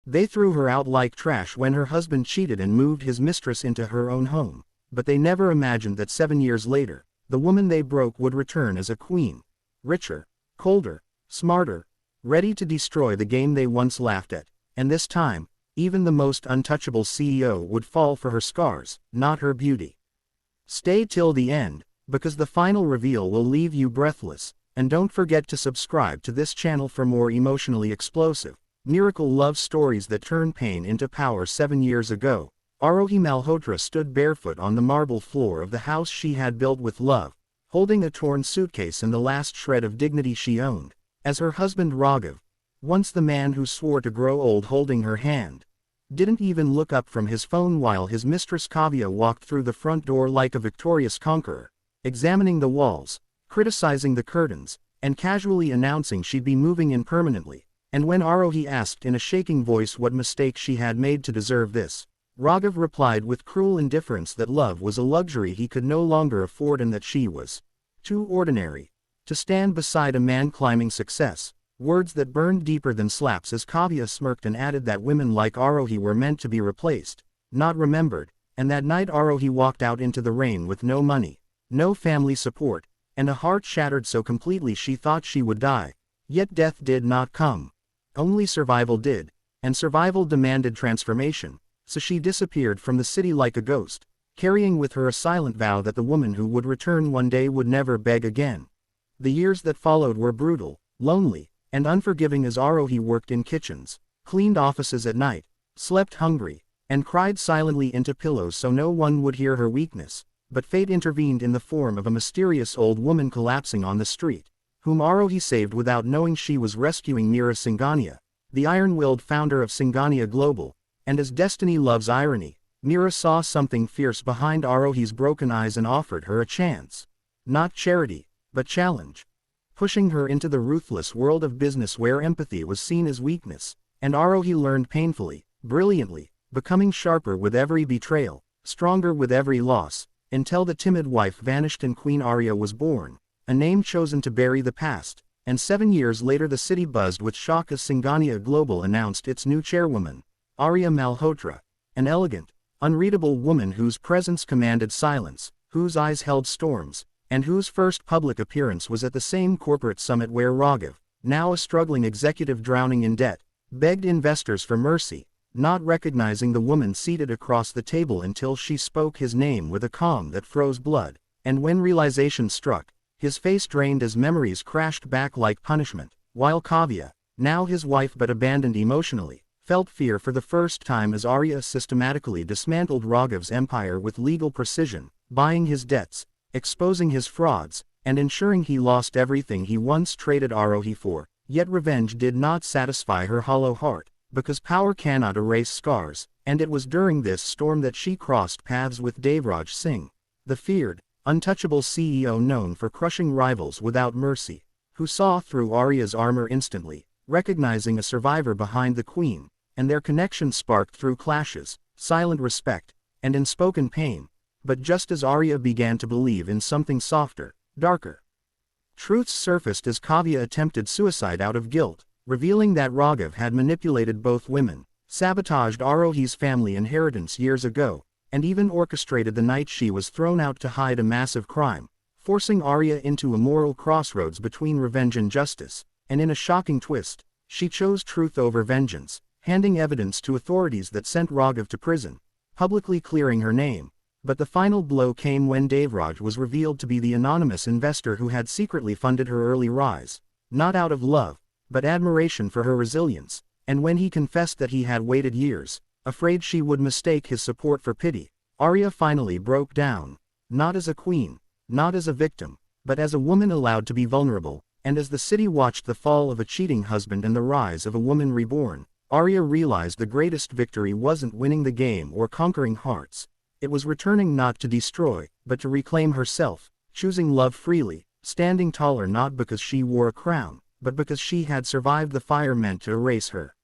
They threw her out like trash when her husband cheated and moved his mistress into her own home, but they never imagined that 7 years later, the woman they broke would return as a queen. Richer, colder, smarter, ready to destroy the game they once laughed at, and this time, even the most untouchable CEO would fall for her scars, not her beauty. Stay till the end, because the final reveal will leave you breathless, and don't forget to subscribe to this channel for more emotionally explosive, miracle love stories that turn pain into power. 7 years ago, Arohi Malhotra stood barefoot on the marble floor of the house she had built with love, holding a torn suitcase and the last shred of dignity she owned, as her husband Raghav, once the man who swore to grow old holding her hand, didn't even look up from his phone while his mistress Kavya walked through the front door like a victorious conqueror, examining the walls, criticizing the curtains, and casually announcing she'd be moving in permanently. And when Arohi asked in a shaking voice what mistake she had made to deserve this, Raghav replied with cruel indifference that love was a luxury he could no longer afford and that she was too ordinary to stand beside a man climbing success, words that burned deeper than slaps as Kavya smirked and added that women like Arohi were meant to be replaced, not remembered. And that night Arohi walked out into the rain with no money, no family support, and a heart shattered so completely she thought she would die. Yet death did not come. Only survival did, and survival demanded transformation, so she disappeared from the city like a ghost, carrying with her a silent vow that the woman who would return one day would never beg again. The years that followed were brutal, lonely, and unforgiving as Arohi worked in kitchens, cleaned offices at night, slept hungry, and cried silently into pillows so no one would hear her weakness. But fate intervened in the form of a mysterious old woman collapsing on the street, whom Arohi saved without knowing she was rescuing Meera Singhania, the iron-willed founder of Singhania Global. And as destiny loves irony, Meera saw something fierce behind Arohi's broken eyes and offered her a chance. Not charity, but challenge. Pushing her into the ruthless world of business where empathy was seen as weakness, and Arohi learned painfully, brilliantly, becoming sharper with every betrayal, stronger with every loss, until the timid wife vanished and Queen Arya was born, a name chosen to bury the past. And 7 years later the city buzzed with shock as Singhania Global announced its new chairwoman, Arya Malhotra, an elegant, unreadable woman whose presence commanded silence, whose eyes held storms, and whose first public appearance was at the same corporate summit where Raghav, now a struggling executive drowning in debt, begged investors for mercy, not recognizing the woman seated across the table until she spoke his name with a calm that froze blood. And when realization struck, his face drained as memories crashed back like punishment, while Kavya, now his wife but abandoned emotionally, felt fear for the first time as Arya systematically dismantled Raghav's empire with legal precision, buying his debts, exposing his frauds, and ensuring he lost everything he once traded Arohi for. Yet revenge did not satisfy her hollow heart, because power cannot erase scars, and it was during this storm that she crossed paths with Devraj Singh, the feared, untouchable CEO known for crushing rivals without mercy, who saw through Arya's armor instantly, recognizing a survivor behind the queen, and their connection sparked through clashes, silent respect, and unspoken pain. But just as Arya began to believe in something softer, darker, truths surfaced as Kavya attempted suicide out of guilt, revealing that Raghav had manipulated both women, sabotaged Arohi's family inheritance years ago, and even orchestrated the night she was thrown out to hide a massive crime, forcing Arya into a moral crossroads between revenge and justice. And in a shocking twist, she chose truth over vengeance, handing evidence to authorities that sent Raghav to prison, publicly clearing her name. But the final blow came when Devraj was revealed to be the anonymous investor who had secretly funded her early rise, not out of love, but admiration for her resilience. And when he confessed that he had waited years, afraid she would mistake his support for pity, Arya finally broke down, not as a queen, not as a victim, but as a woman allowed to be vulnerable. And as the city watched the fall of a cheating husband and the rise of a woman reborn, Arya realized the greatest victory wasn't winning the game or conquering hearts. It was returning not to destroy, but to reclaim herself, choosing love freely, standing taller not because she wore a crown, but because she had survived the fire meant to erase her.